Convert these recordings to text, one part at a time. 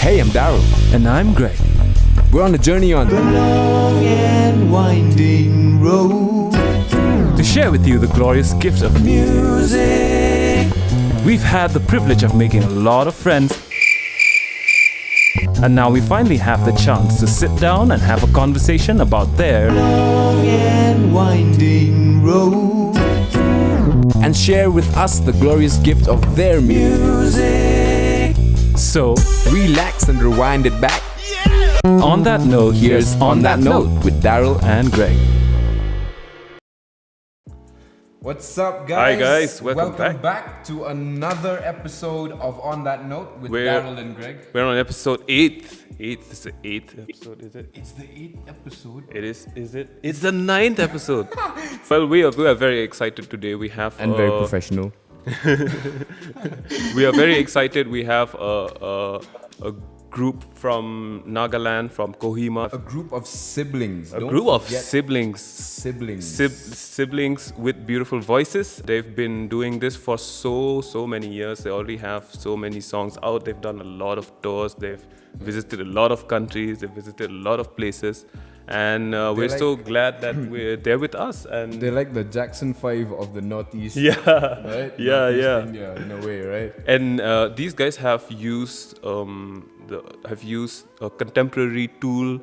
Hey, I'm Daryll. And I'm Greg. We're on a journey on the long and winding road to share with you the glorious gift of music. We've had the privilege of making a lot of friends, and now we finally have the chance to sit down and have a conversation about their long and winding road and share with us the glorious gift of their music. So, relax and rewind it back. on that note, here's On That Note with Daryll and Greg. What's up, guys? Hi, guys. Welcome back to another episode of On That Note with We're- Daryll and Greg. We're on episode 8. It's the 8th episode, is it? It's the 8th episode. It is it? It's the 9th episode. Well, we are very excited today. We have And very professional. we are very excited. We have a group from Nagaland, from Kohima. A group of siblings. A Don't group of forget siblings. Siblings. Siblings with beautiful voices. They've been doing this for so many years. They already have so many songs out. They've done a lot of tours. They've visited a lot of countries. They've visited a lot of places. And we're so glad that they're with us. And They're like the Jackson 5 of the Northeast. yeah, Right? yeah, Northeast yeah. India, in a way, right? And these guys have used a contemporary tool,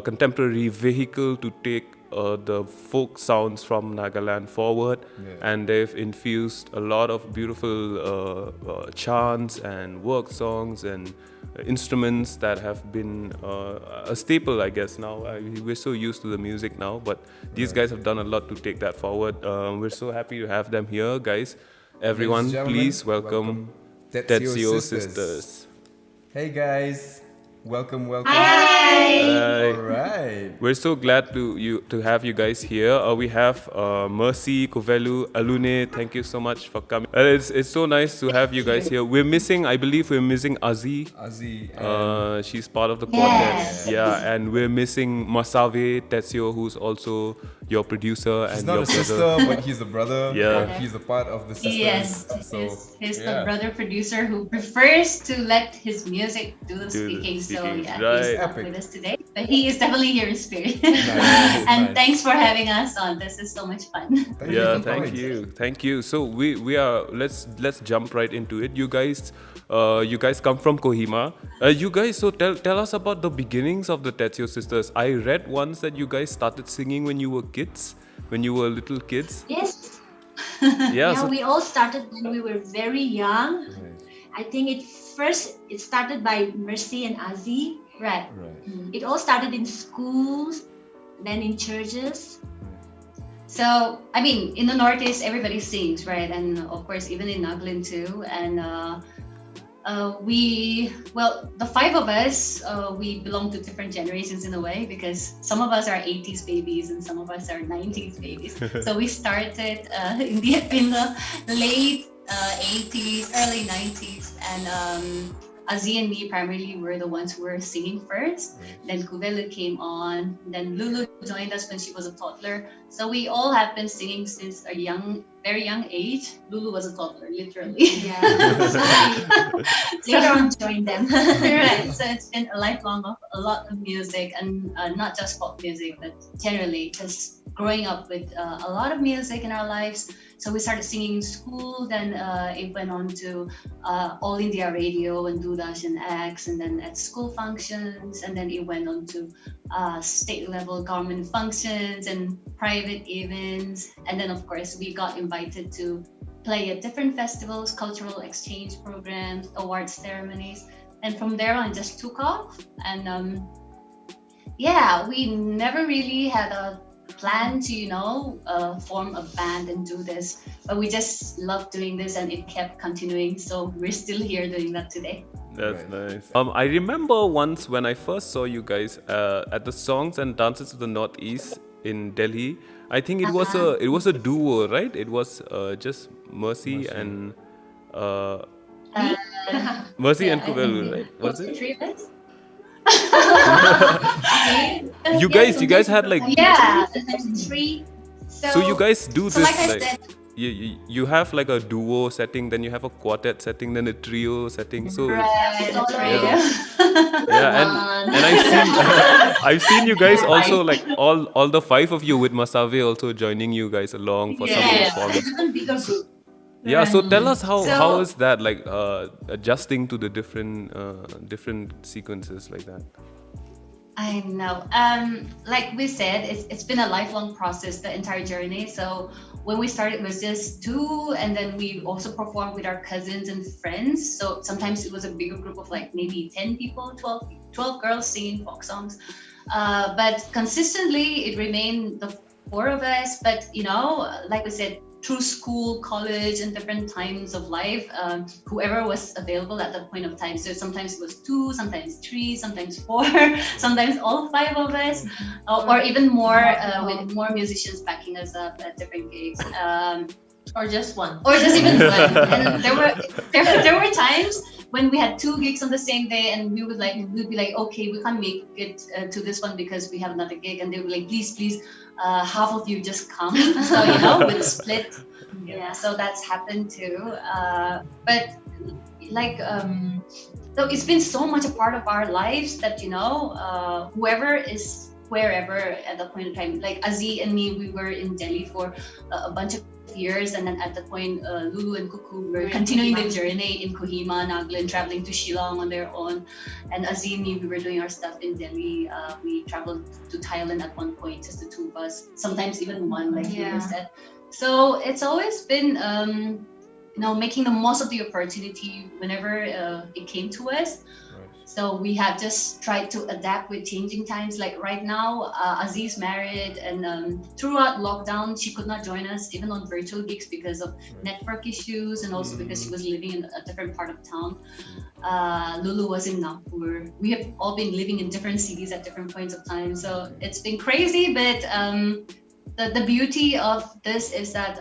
contemporary vehicle to take the folk sounds from Nagaland forward, and they've infused a lot of beautiful chants and work songs and instruments that have been a staple, I guess. Now we're so used to the music now, but these guys have done a lot to take that forward. We're so happy to have them here, guys. Everyone, Ladies and gentlemen, please welcome Tetseo Sisters. Hey guys, welcome. Hi. All right. We're so glad to have you guys here. We have Mercy, Kuvelu, Alune. Thank you so much for coming. It's so nice to have you guys here. I believe we're missing Azi. Azi. She's part of the Quartet. Yeah, and we're missing Mhaseve, Tetseo, who's also your producer He's and not your a brother. sister, but he's a brother. Yeah. And he's a part of the sisters. Yes, So, he's the brother producer who prefers to let his music do the Do the speaking. So speaking, yeah, right. he's not Epic. with us today, but he is definitely here in spirit. Nice. And thanks for having us on. This is so much fun. Thank you. So we are let's jump right into it. You guys come from Kohima. So tell us about the beginnings of the Tetseo Sisters. I read once that you guys started singing when you were kids, when you were little kids. Yes. Yeah. So, We all started when we were very young. I think it started by Mercy and Azi. Right. It all started in schools, then in churches. So, I mean, in the Northeast, everybody sings, right? And of course, even in Nagaland too. And the five of us, we belong to different generations in a way, because some of us are 80s babies and some of us are 90s babies. So we started in the late 80s, early 90s, and Azi and me primarily were the ones who were singing first. Then Kuvelu came on. Then Lulu joined us when she was a toddler. So we all have been singing since a very young age. Lulu was a toddler, literally. Yeah. So later on joined them. Right. So it's been a lifelong of a lot of music, and not just pop music, but generally just growing up with a lot of music in our lives. So we started singing in school, then it went on to All India Radio and Doordarshan X, and then at school functions, and then it went on to state level government functions and private events. And then of course we got invited to play at different festivals, cultural exchange programs, awards ceremonies. And from there on, it just took off. And we never really had a plan to form a band and do this, but we just loved doing this and it kept continuing, so we're still here doing that today. That's nice. I remember once when I first saw you guys at the Songs and Dances of the Northeast in Delhi. I think it was a duo, right? It was just Mercy and Mercy and Kuvelu, right? Was it? Three of us? You guys had like three. So you guys do this like I like said, you have like a duo setting, then you have a quartet setting, then a trio setting. So Right, that's right. and I've seen I've seen you guys also like all the five of you with Mhaseve also joining you guys along for some Yes. performance. Even bigger group. Yeah, so tell us how So- is that like adjusting to the different sequences like that. I know. Like we said, it's been a lifelong process, the entire journey. So when we started, it was just two, and then we also performed with our cousins and friends. So sometimes it was a bigger group of like maybe 10 people, 12 girls singing folk songs. But consistently, it remained the four of us. But like we said, through school, college, and different times of life, whoever was available at that point of time. So sometimes it was two, sometimes three, sometimes four, sometimes all five of us, or even more with more musicians backing us up at different gigs. Or just one. Or just even one. And there were times when we had two gigs on the same day, and we'd be like, okay, we can't make it to this one because we have another gig, and they were like, please, half of you just come. So we'd split. Yeah, so that's happened too. But so it's been so much a part of our lives that whoever is wherever at that point in time. Like Azi and me, we were in Delhi for a bunch of years, and then at that point Lulu and Kuku were continuing the journey in Kohima, Nagaland, traveling to Shillong on their own, and Azi and me, we were doing our stuff in Delhi. We traveled to Thailand at one point, just the two of us, sometimes even one, like you said. So it's always been making the most of the opportunity whenever it came to us. So we have just tried to adapt with changing times. Like right now, Aziz married, and throughout lockdown, she could not join us even on virtual gigs because of network issues, and also because she was living in a different part of town. Lulu was in Nagpur. We have all been living in different cities at different points of time. So it's been crazy, but the beauty of this is that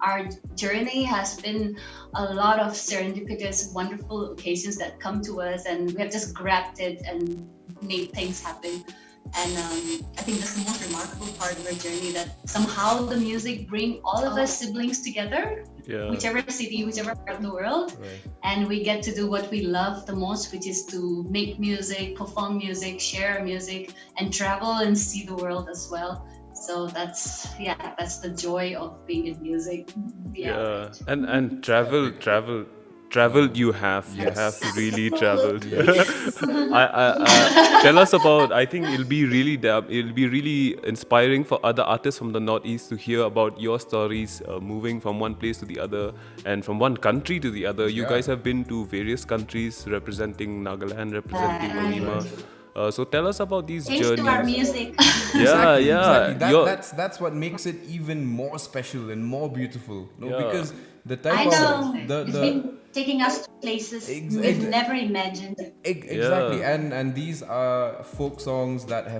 our journey has been a lot of serendipitous, wonderful occasions that come to us, and we have just grabbed it and made things happen. And I think that's the most remarkable part of our journey, that somehow the music bring all of us siblings together, whichever city, whichever part of the world, and we get to do what we love the most, which is to make music, perform music, share music, and travel and see the world as well. So that's the joy of being in music. And travel you have really traveled. Tell us about. I think it'll be really inspiring for other artists from the Northeast to hear about your stories, moving from one place to the other and from one country to the other. You guys have been to various countries representing Nagaland, representing Kohima. So tell us about these Thanks journeys. to our music. Exactly. That's what makes it even more special and more beautiful. Because the type I know. of It's been taking us to places we've never imagined. Exactly, and these are folk songs that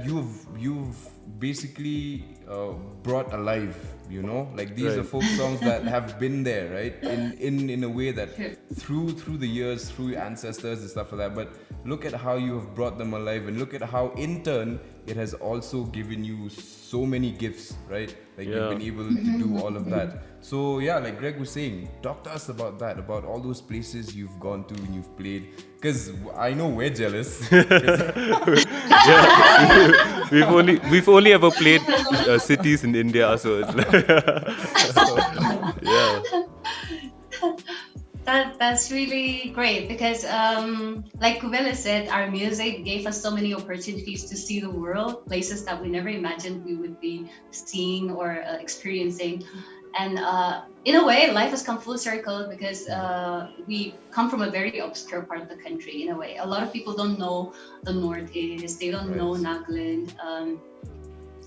you've basically brought alive. Like these are folk songs that have been there, right? In a way that through the years, through your ancestors and stuff like that. But look at how you have brought them alive, and look at how in turn it has also given you so many gifts, right? Like you've been able to do all of that. So like Greg was saying, talk to us about that, about all those places you've gone to and you've played. Because I know we're jealous. We've only ever played cities in India, so it's That's really great because, like Kuvelu said, our music gave us so many opportunities to see the world, places that we never imagined we would be seeing or experiencing. And in a way, life has come full circle because we come from a very obscure part of the country. In a way, a lot of people don't know the Northeast, they don't know Nagaland.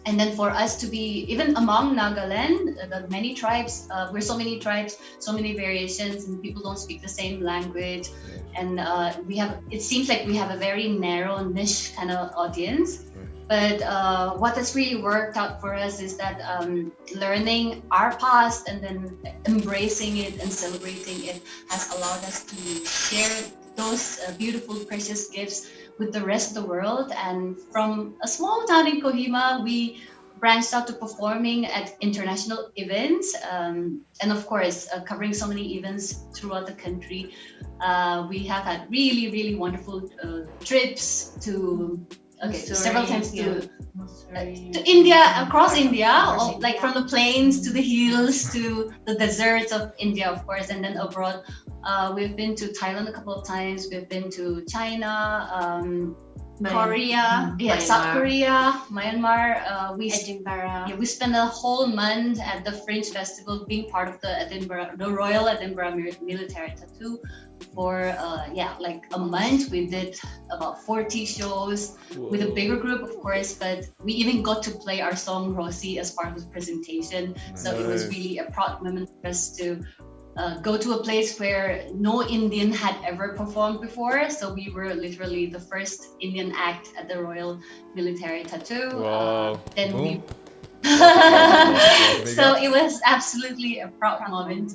And then for us to be, even among Nagaland, the many tribes, we're so many tribes, so many variations, and people don't speak the same language. And it seems like we have a very narrow niche kind of audience. But what has really worked out for us is that learning our past and then embracing it and celebrating it has allowed us to share those beautiful, precious gifts with the rest of the world. And from a small town in Kohima, we branched out to performing at international events, and of course covering so many events throughout the country. We have had really, really wonderful trips to several times to India, across India, like from the plains to the hills to the deserts of India, of course, and then abroad. We've been to Thailand a couple of times. We've been to China, Korea, South Korea, Myanmar. We spent a whole month at the Fringe Festival, being part of the Royal Edinburgh Military Tattoo. For like a month, we did about 40 shows with a bigger group, of course. But we even got to play our song "Rosie" as part of the presentation. So it was really a proud moment for us to go to a place where no Indian had ever performed before. So we were literally the first Indian act at the Royal Military Tattoo. Wow. So it was absolutely a proud moment.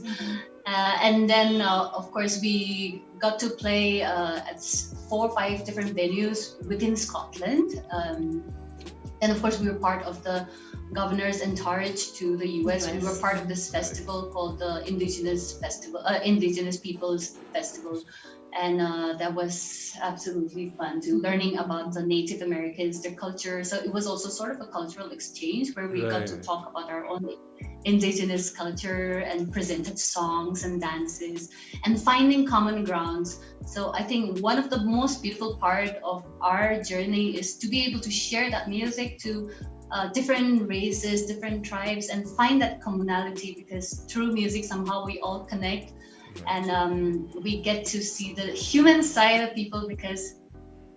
And then, of course, we got to play at 4 or 5 different venues within Scotland. And of course, we were part of the governor's entourage to the US. We were part of this festival called the Indigenous Peoples Festival. And that was absolutely fun too, learning about the Native Americans, their culture. So it was also sort of a cultural exchange where we got to talk about our own indigenous culture and presented songs and dances and finding common grounds. So I think one of the most beautiful part of our journey is to be able to share that music to different races, different tribes, and find that commonality, because through music somehow we all connect. And we get to see the human side of people, because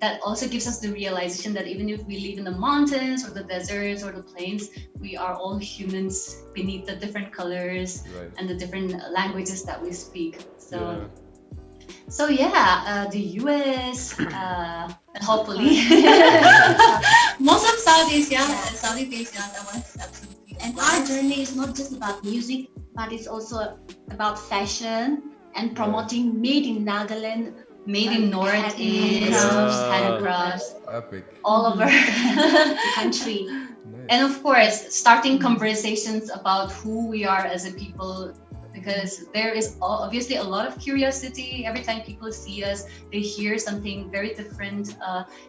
that also gives us the realization that even if we live in the mountains or the deserts or the plains, we are all humans beneath the different colors and the different languages that we speak. So the US, hopefully, most of Southeast Asia, that was absolutely. And our journey is not just about music, but it's also about fashion and promoting made in Nagaland, made in Northeast, handicrafts, all over the country. And of course, starting conversations about who we are as a people, because there is obviously a lot of curiosity. Every time people see us, they hear something very different.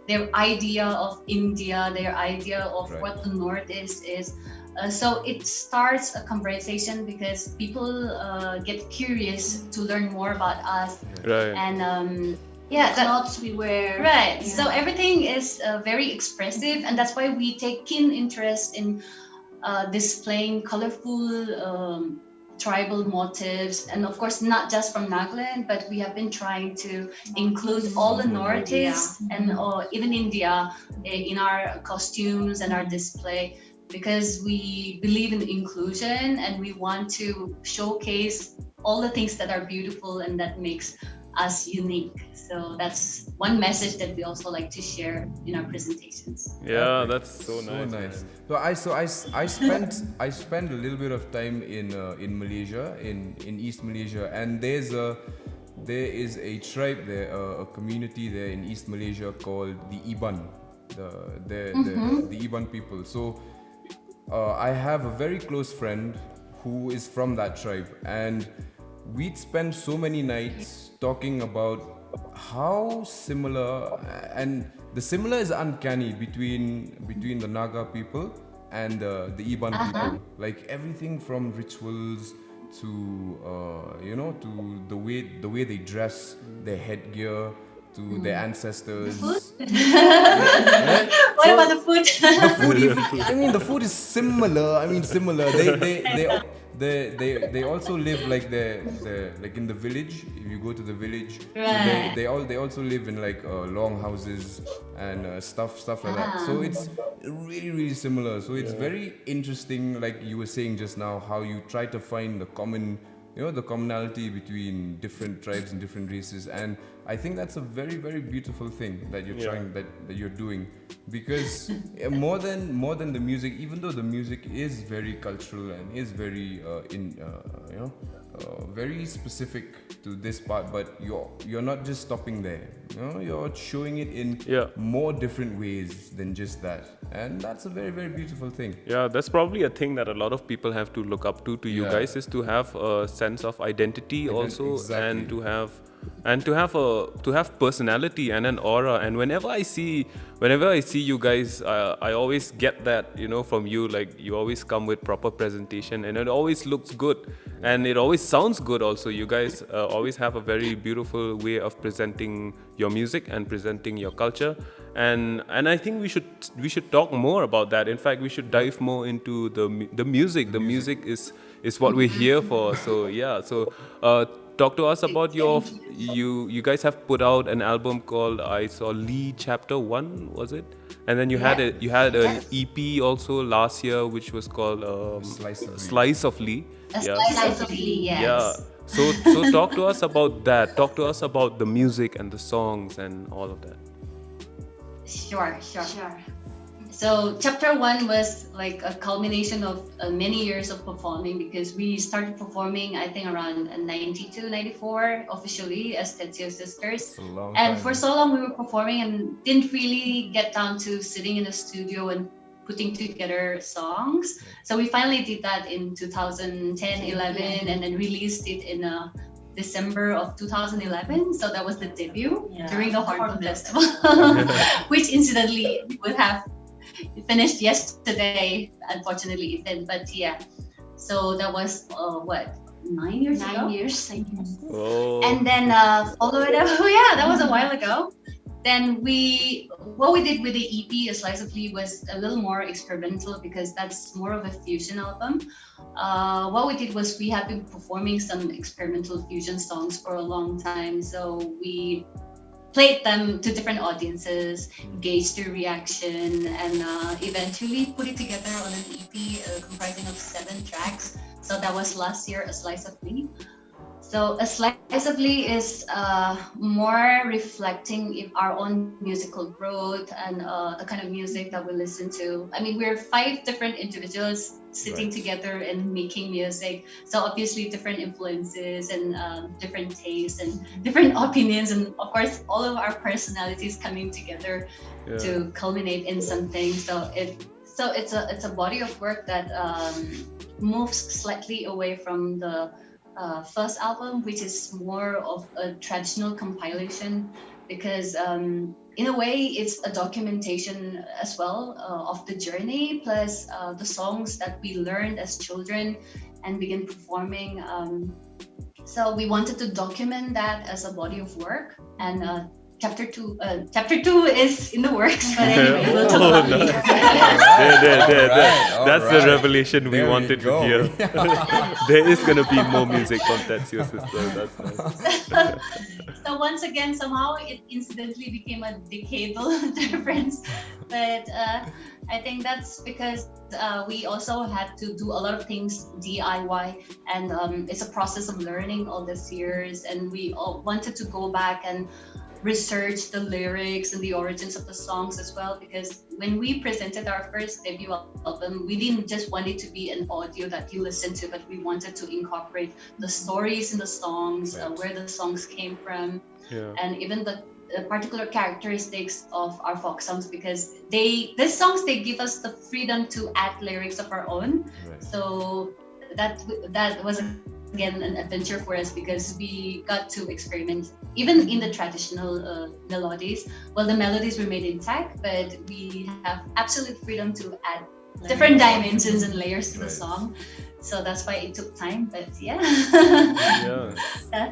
Their idea of India, their idea of what the Northeast is. So it starts a conversation because people get curious to learn more about us. And clothes we wear. Right. So everything is very expressive, and that's why we take keen interest in displaying colorful tribal motifs, and of course not just from Nagaland, but we have been trying to include all the Northeast and even India in our costumes and our display, because we believe in inclusion and we want to showcase all the things that are beautiful and that makes us unique. So that's one message that we also like to share in our presentations. Yeah, that's so nice. So I spent a little bit of time in Malaysia, in East Malaysia, and there is a tribe there, a community there in East Malaysia called the Iban, the Iban people. So I have a very close friend who is from that tribe, and we'd spend so many nights talking about how similar, and the similar is uncanny between the Naga people and the Iban people. Like everything from rituals to to the way they dress, their headgear, to their ancestors. What about the food? The food is similar. They also live like like in the village. If you go to the village, so they also live in like long houses and stuff like that. So it's really, really similar. So it's very interesting, like you were saying just now, how you try to find the commonality between different tribes and different races. And I think that's a very, very beautiful thing that you're trying, that you're doing, because more than the music, even though the music is very cultural and is very very specific to this part, but you're not just stopping there. You know, you're showing it in more different ways than just that, and that's a very, very beautiful thing. Yeah, that's probably a thing that a lot of people have to look up to you guys, is to have a sense of identity also, and to have personality and an aura. And whenever I see you guys, I always get that, you know, from you. Like, you always come with proper presentation, and it always looks good, and it always sounds good also. You guys always have a very beautiful way of presenting your music and presenting your culture, and I think we should talk more about that. In fact, we should dive more into the music. The music is what we're here for. So yeah, talk to us about you guys have put out an album called, I saw, Lee Chapter 1, was it? And then you had an EP also last year, which was called Slice of Lee. Slice of Lee, yes. Yeah. So talk to us about that. Talk to us about the music and the songs and all of that. Sure. So chapter 1 was like a culmination of many years of performing, because we started performing, I think, around 92, 94 officially as Tetseo Sisters. And for so long we were performing and didn't really get down to sitting in a studio and putting together songs. So we finally did that in 2010, 11, and then released it in December of 2011. So that was the debut during the Hornbill Festival, which incidentally would have finished yesterday. Unfortunately, it didn't. But yeah, so that was 9 years ago? 9 years. Oh. And then followed up. That was a while ago. Then what we did with the EP, A Slice of Lee, was a little more experimental, because that's more of a fusion album. What we did was we have been performing some experimental fusion songs for a long time. So we played them to different audiences, gauged their reaction, and eventually put it together on an EP comprising of 7 tracks. So that was last year, A Slice of Lee. So A Slice of Lee is more reflecting our own musical growth and the kind of music that we listen to. I mean, we're 5 different individuals sitting together and making music. So obviously different influences and different tastes and different opinions, and of course all of our personalities coming together to culminate in something. So it's a body of work that moves slightly away from the first album, which is more of a traditional compilation, because in a way it's a documentation as well of the journey, plus the songs that we learned as children and began performing. So we wanted to document that as a body of work, and Chapter two is in the works, but anyway, we'll talk about it later. That's the revelation we wanted to hear. There is going to be more music on Tetseo Sisters. That's nice. So once again, somehow it incidentally became a decadal difference, but I think that's because we also had to do a lot of things DIY, and it's a process of learning all these years, and we all wanted to go back and research the lyrics and the origins of the songs as well, because when we presented our first debut album, we didn't just want it to be an audio that you listen to, but we wanted to incorporate the stories in the songs, where the songs came from, and even the particular characteristics of our folk songs, because these songs give us the freedom to add lyrics of our own. So that was again an adventure for us, because we got to experiment even in the traditional melodies. Well, the melodies were made intact, but we have absolute freedom to add different dimensions and layers to the song. So that's why it took time, but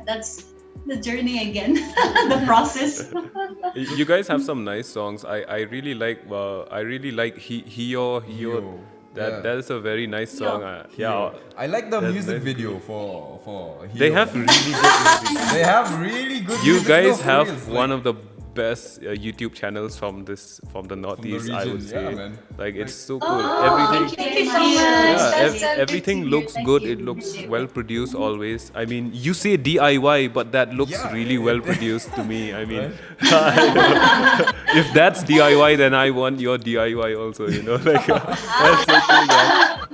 that's the journey again. The process. You guys have some nice songs. I really like Hio. That is a very nice song. I like the music video for Hio. They have really good music. They have really good You music guys videos, have one of the best YouTube channels from the Northeast, I would say. man. Like, it's so cool. Thank you so much. Everything looks good. It looks well produced always. I mean, you say DIY, but that looks really well produced to me. I mean, if that's DIY, then I want your DIY also. You know, like that's so cool, man.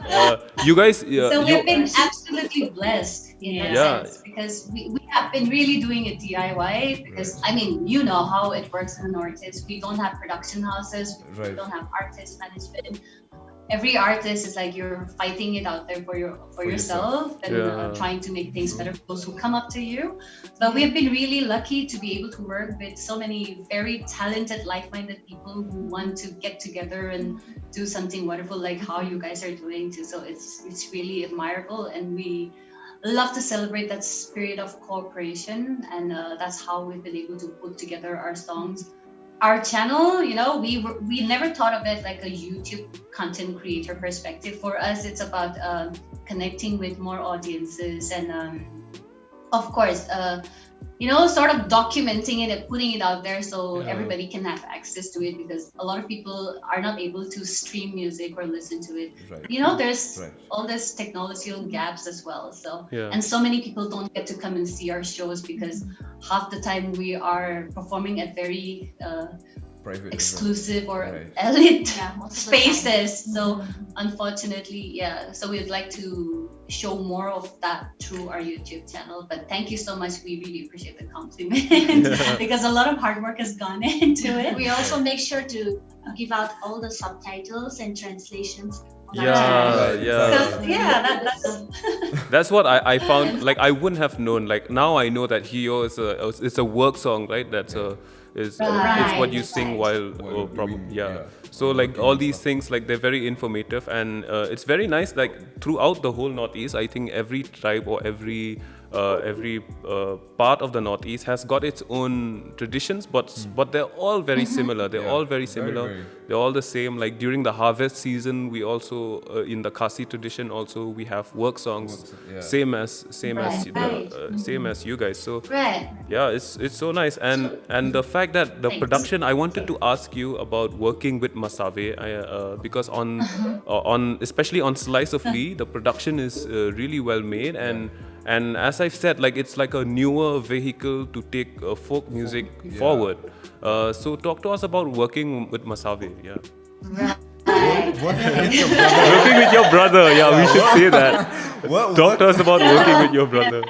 You guys, So you, we've been absolutely blessed in that Yeah. sense because we have been really doing it DIY because I mean you know how it works in the Northeast. We don't have production houses, we Right. don't have artist management. Every artist is like you're fighting it out there for yourself and Yeah. trying to make things better for those who come up to you. But we've been really lucky to be able to work with so many very talented, like-minded people who want to get together and do something wonderful like how you guys are doing too. So it's really admirable, and we love to celebrate that spirit of cooperation, and that's how we've been able to put together our songs. Our channel, we never thought of it like a YouTube content creator perspective. For us, it's about connecting with more audiences and, of course, sort of documenting it and putting it out there so everybody can have access to it, because a lot of people are not able to stream music or listen to it. Right. There's Right. all these technological gaps as well. So, Yeah. and so many people don't get to come and see our shows because half the time we are performing at very Private. exclusive or Right. elite most of the time. spaces. So unfortunately, so we'd like to show more of that through our YouTube channel. But thank you so much. We really appreciate the compliment because a lot of hard work has gone into it. We also make sure to give out all the subtitles and translations on our Yeah, channel. yeah. So that's That's what I found. Like I wouldn't have known. Like now I know that Hio is it's a work song, right? That's it's what you Right, sing right. while While probably doing- yeah. yeah, So while like working all and these stuff. things, like they're very informative, and it's very nice. Like throughout the whole Northeast, I think every tribe or every part of the Northeast has got its own traditions, but they're all very similar. They're Yeah, all very very, similar. very. They're all the same. Like during the harvest season, we also in the Khasi tradition also we have work songs, Yeah. same as Right. same as you guys. So right. yeah, it's so nice, and the fact that the Thanks. production. I wanted to ask you about working with Mhaseve, because on especially on Slice of Lee, the production is really well made, and as I've said, like it's like a newer vehicle to take folk music yeah. forward. So talk to us about working with Mhaseve. Yeah, Right. Working with your brother. working with your brother. Yeah, we should say that. Talk to us about working with your brother.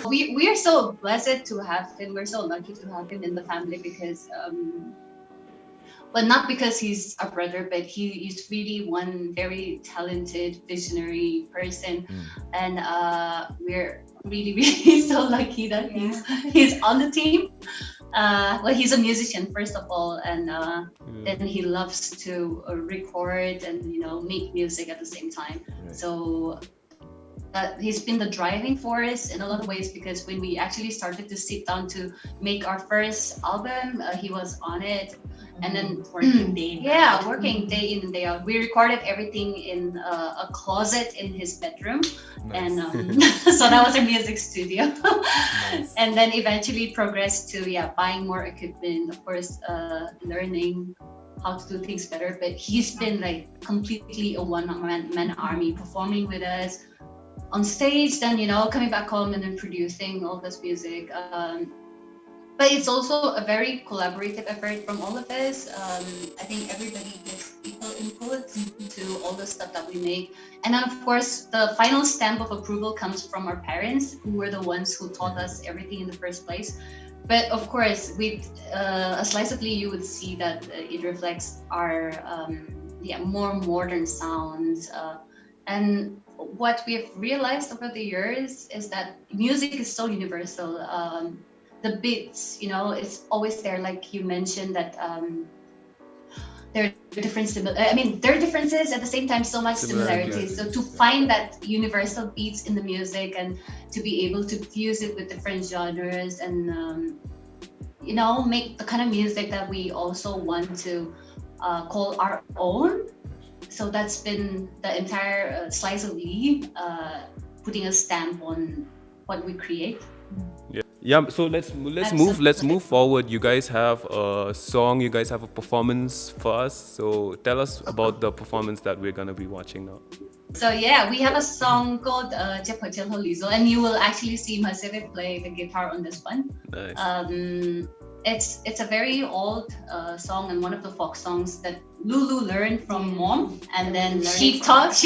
We are so blessed to have him. We're so lucky to have him in the family because, well, not because he's our brother, but he is really one very talented, visionary person, and we're really, really so lucky that he's on the team. Well, he's a musician first of all, and then he loves to record and make music at the same time. Right. So he's been the driving force in a lot of ways, because when we actually started to sit down to make our first album, he was on it. And then working day in and day out. We recorded everything in a closet in his bedroom, and so that was our music studio. And then eventually progressed to buying more equipment, of course, learning how to do things better. But he's been like completely a one-man army, performing with us on stage, then coming back home and then producing all this music. But it's also a very collaborative effort from all of us. I think everybody gives equal input to all the stuff that we make. And then, of course, the final stamp of approval comes from our parents, who were the ones who taught us everything in the first place. But of course, with a Slice of Lee, you would see that it reflects our more modern sounds. And what we have realized over the years is that music is so universal. The beats, it's always there. Like you mentioned that there are there are differences at the same time, so much similarities. So to find that universal beats in the music and to be able to fuse it with different genres and make the kind of music that we also want to call our own. So that's been the entire Slice of Lee, putting a stamp on what we create. Yeah, so let's move forward. You guys have a song, you guys have a performance for us. So tell us about the performance that we're gonna be watching now. So we have a song called Cepho Celho Lizo, and you will actually see Mhaseve play the guitar on this one. Nice. It's a very old song and one of the folk songs that Lulu learned from mom, and then she taught us.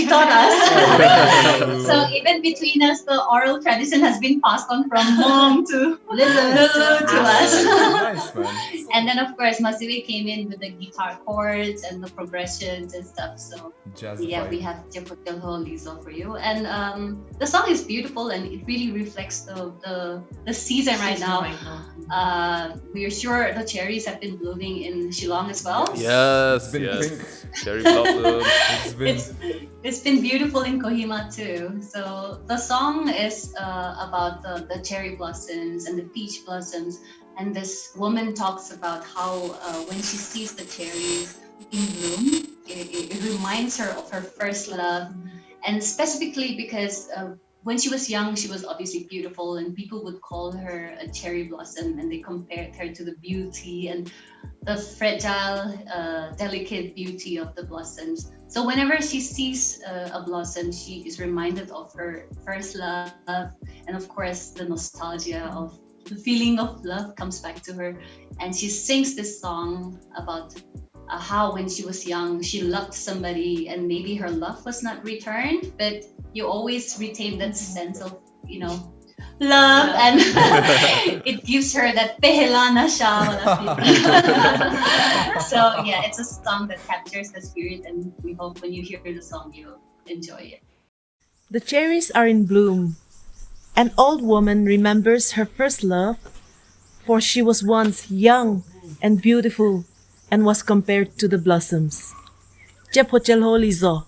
So even between us, the oral tradition has been passed on from mom to Lulu to us. Nice, man. And then of course Mhaseve came in with the guitar chords and the progressions and stuff. So yeah, we have Cepho Celho Lizo for you. And the song is beautiful and it really reflects the season right now. We are sure the cherries have been blooming in Shillong as well. Yes, Pink. cherry blossom. It's been beautiful in Kohima too. So the song is about the cherry blossoms and the peach blossoms. And this woman talks about how when she sees the cherries in bloom, it reminds her of her first love. And specifically because when she was young, she was obviously beautiful and people would call her a cherry blossom and they compared her to the beauty and the fragile, delicate beauty of the blossoms. So whenever she sees a blossom, she is reminded of her first love. And of course, the nostalgia of the feeling of love comes back to her. And she sings this song about how when she was young, she loved somebody and maybe her love was not returned, but you always retain that sense of, love, and it gives her that pehela na siya. So yeah, it's a song that captures the spirit and we hope when you hear the song, you'll enjoy it. The cherries are in bloom. An old woman remembers her first love, for she was once young and beautiful and was compared to the blossoms. Cepho Celho Lizo.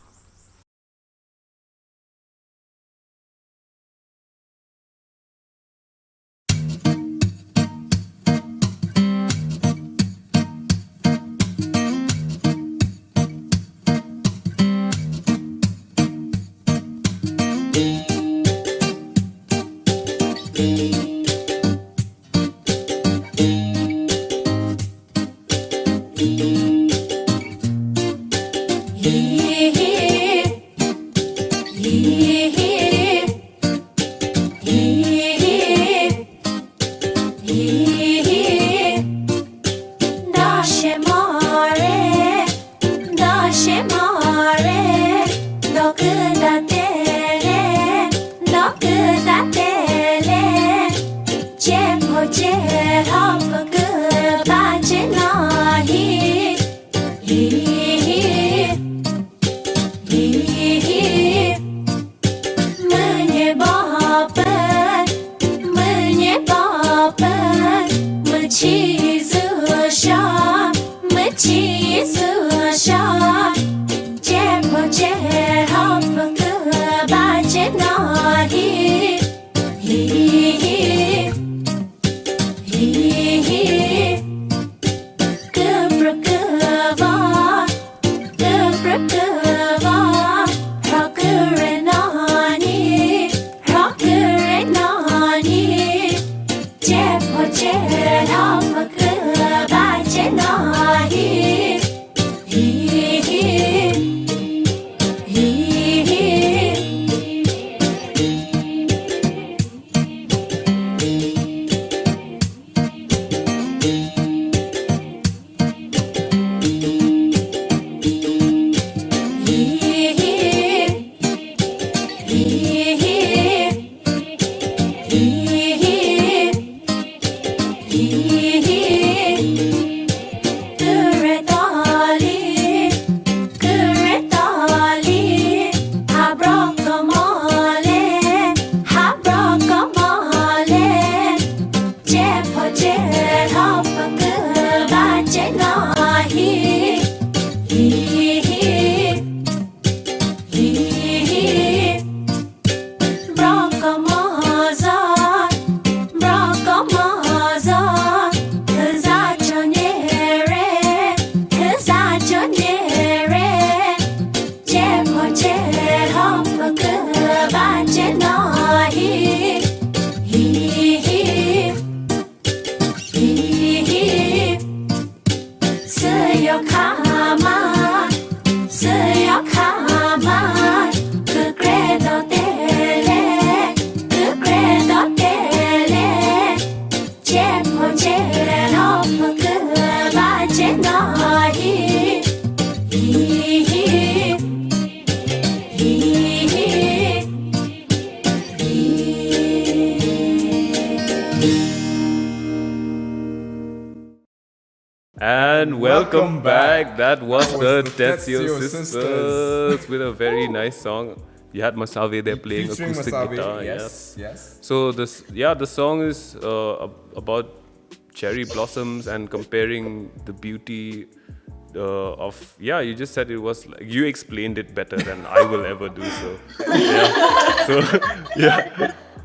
And welcome back. That was the Tetseo Tetseo Sisters with a very nice song. You had Mhaseve there playing Featuring acoustic Mhaseve, guitar. yes. So the song is about cherry blossoms and comparing the beauty of you just said it was like, you explained it better than I will ever do so.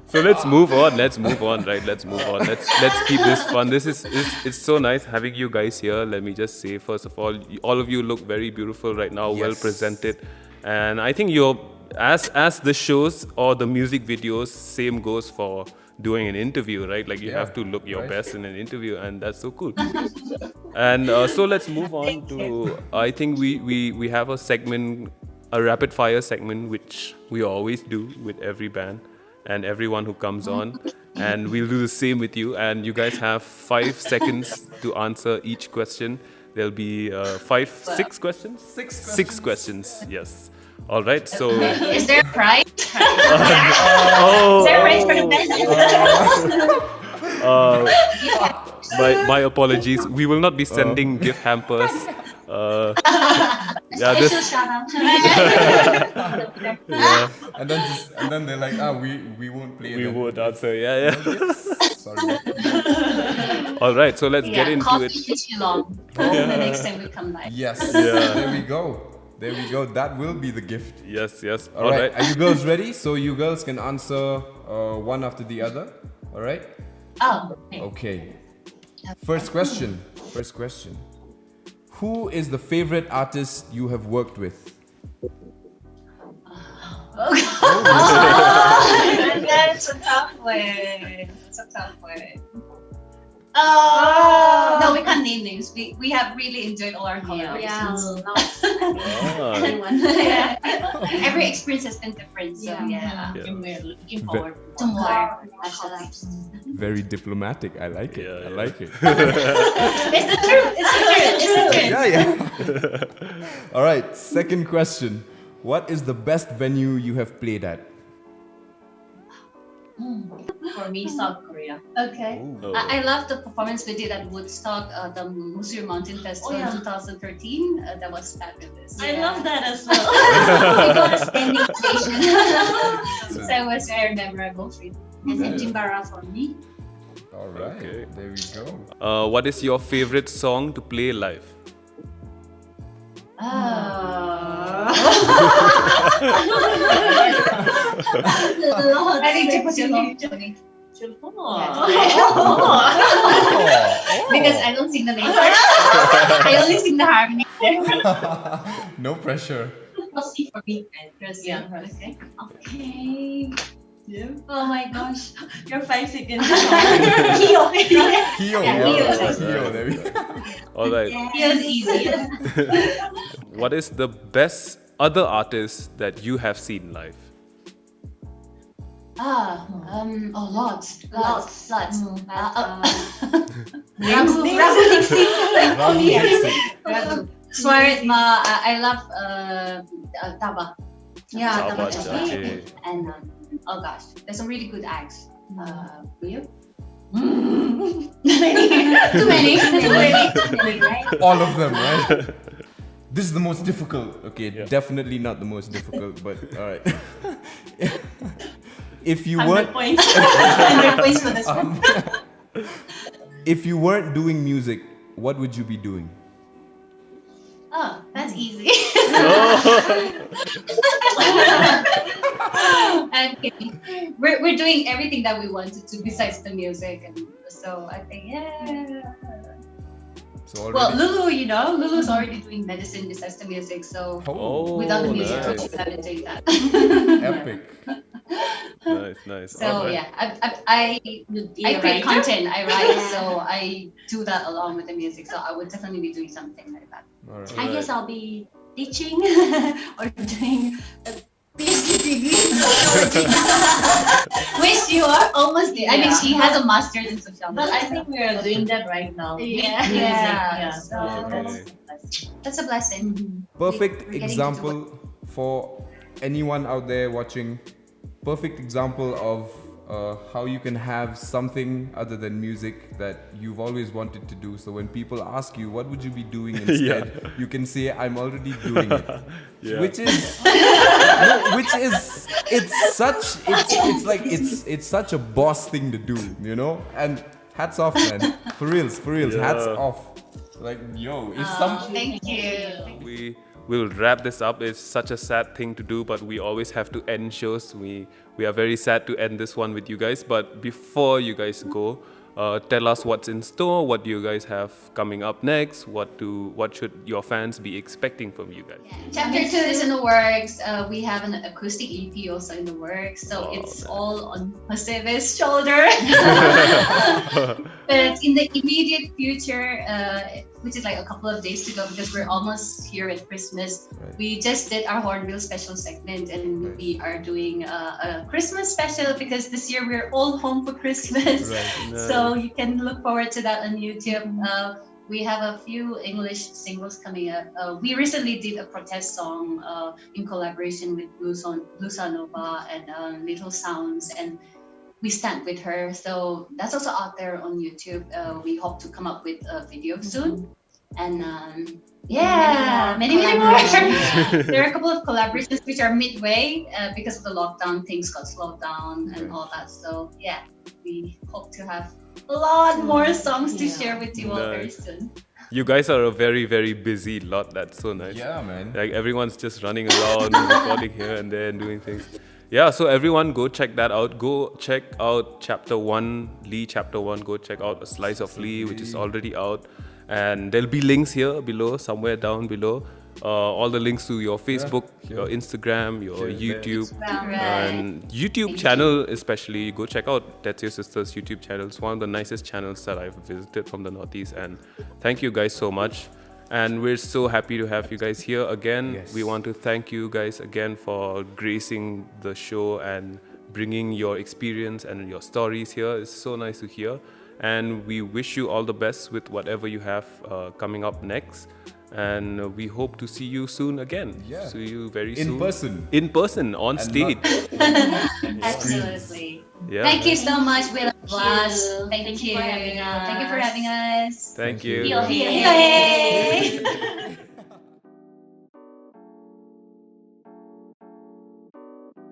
So let's move on. Let's move on. Let's keep this fun. It's so nice having you guys here. Let me just say, first of all of you look very beautiful right now, well presented, and I think you're as the shows or the music videos. Same goes for doing an interview, right? Like you have to look your best in an interview, and that's so cool. And so let's move on to. I think we have a segment, a rapid fire segment, which we always do with every band and everyone who comes on, and we'll do the same with you. And you guys have 5 seconds to answer each question. There'll be 6 questions. 6 questions. Yes. All right. So. Is there a prize? Is there a prize for the best? My apologies. We will not be sending gift hampers. Special shout out. And then they're like, we won't play. We them. won't answer. Yeah. Sorry. All right. So let's get into coffee it. is too long. The next time we come by. Yes. There we go. That will be the gift. Yes. All right. Are you girls ready? So you girls can answer one after the other. All right. Oh. Okay. First question. Who is the favorite artist you have worked with? That's a tough one. Oh no, we can't name names. We have really enjoyed all our collaborations. Every experience has been different. So And we're looking forward to more. Very diplomatic. I like it. Yeah. I like it. It's the truth. Yeah. All right. Second question. What is the best venue you have played at? for me, South Korea. Okay. I love the performance we did at Woodstock, the Musir Mountain Festival in 2013. That was fabulous. I love that as well. We got a standing ovation. So it was very memorable for you. And then Jimbara for me. All right. Okay. There we go. What is your favorite song to play live? I think Cepho Celho. Because I don't sing the main part. I only sing the harmony. No pressure. Mostly for me. Yeah. Okay. Okay. Yeah. Oh my gosh. You're 5 seconds. Kyo. Kyo. There we go. All right. Feels easy. What is the best other artist that you have seen live? Lots. Swart, I love Taba. Yeah, Taba Taba. Chachi. And oh gosh, there's some really good acts. For you? Too many, right? All of them, right? This is the most difficult. Okay, definitely not the most difficult, but all right. If you 100 weren't, points. 100 points for this one. if you weren't doing music, what would you be doing? Oh, that's easy. Okay. We're doing everything that we wanted to besides the music, and so I think So Well, already. Lulu's already doing medicine besides the music, so Oh, without the music, nice. we couldn't have doing that. epic. Nice. So All right. I Be a create writer? content, I write, so I do that along with the music. So I would definitely be doing something like that. All right. I guess I'll be teaching or doing PhD degree. Which you are almost there. I mean, Yeah. she has a master's in social But media. I think we are doing that right now. Yeah. Music, Yeah. So Okay. That's a blessing. Perfect We're getting to example for anyone out there watching. Perfect example of how you can have something other than music that you've always wanted to do. So when people ask you, what would you be doing instead? You can say, I'm already doing it. Which is, it's such a boss thing to do, you know? And hats off, man. For reals, hats off. Like, yo, if Thank you. We'll wrap this up. It's such a sad thing to do, but we always have to end shows. We are very sad to end this one with you guys. But before you guys go, tell us what's in store. What do you guys have coming up next? What should your fans be expecting from you guys? Chapter 2 is in the works. We have an acoustic EP also in the works. So it's all on Mhaseve's shoulder. But in the immediate future, which is like a couple of days to go because we're almost here at Christmas, we just did our Hornbill special segment, and we are doing a Christmas special because this year we're all home for Christmas. So you can look forward to that on YouTube. We have a few English singles coming up. We recently did a protest song in collaboration with Blusa Nova and Little Sounds, and we stand with her. So that's also out there on YouTube. We hope to come up with a video soon. And many more. There are a couple of collaborations which are midway because of the lockdown. Things got slowed down and all that. So yeah, we hope to have a lot more songs to share with you all very soon. You guys are a very, very busy lot. That's so nice. Yeah, man. Like everyone's just running around, recording here and there and doing things. Yeah, so everyone go check that out. Go check out Chapter 1, Lee Chapter 1. Go check out A Slice of Lee, which is already out. And there'll be links here below, somewhere down below. All the links to your Facebook, your Instagram, your YouTube, and YouTube channel especially. Go check out Tetseo Sisters YouTube channel. It's one of the nicest channels that I've visited from the Northeast. And thank you guys so much. And we're so happy to have you guys here again. Yes. We want to thank you guys again for gracing the show and bringing your experience and your stories here. It's so nice to hear. And we wish you all the best with whatever you have coming up next. And we hope to see you soon again. Yeah. See you very soon. In person. In person, on stage. Absolutely. Yeah. Thank you so much. We love us. Thank you for having us. Thank you for having us. Thank you. Yo, hey. Hey.